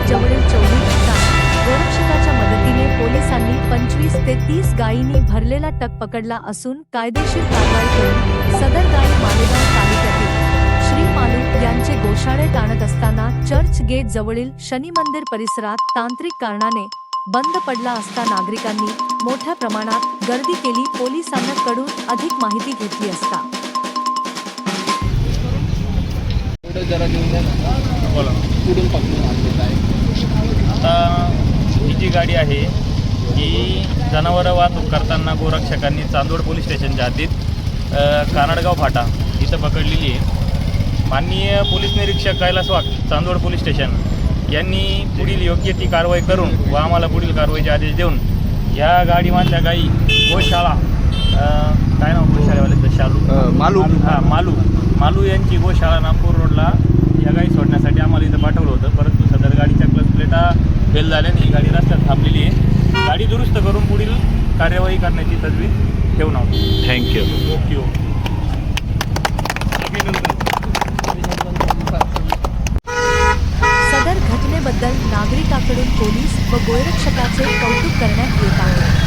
जवळील चौली ठिकाणी गोरक्षकाच्या मदतीने पोलिसांनी 25 ते 30 गायींनी भरलेला ट्रक पकडला असून कायदेशीर कारवाई करून सदर गायी मालेगाव तालुक्यातील श्री मालू यांचे गोशाळेत आणत असताना चर्च गेट जवळील शनी मंदिर परिसरात तांत्रिक कारणाने बंद पडला असता नागरिकांनी मोठ्या प्रमाणात गर्दी केली। पोलिसांना कडून अधिक माहिती घेतली असता आता ही जी गाडी आहे ही जनावरं वाहतूक करताना गोरक्षकांनी चांदोड पोलीस स्टेशनच्या हद्दीत कानडगाव फाटा इथं पकडलेली आहे। माननीय पोलीस निरीक्षक कैलास वाघ चांदोड पोलीस स्टेशन यांनी पुढील योग्य ती कारवाई करून व आम्हाला पुढील कारवाईचे आदेश देऊन या गाडीमधल्या गायी गोशाळा काय नाव गोशाळेवाल्याचं शालू मालू यांची गोशाळा नागपूर रोडला या गाडी सोडण्यासाठी आम्हाला इथं पाठवलं होतं, परंतु सदर गाडीच्या क्लच प्लेटा फेल झाल्याने ही गाडी रस्त्यात थांबलेली आहे। गाडी दुरुस्त करून पुढील कार्यवाही करण्याची तजवीज ठेवून आहोत। थँक्यू। ओके। सदर घटनेबद्दल नागरिकांकडून पोलीस व गोरक्षकाचे कौतुक करण्यात येत आहे।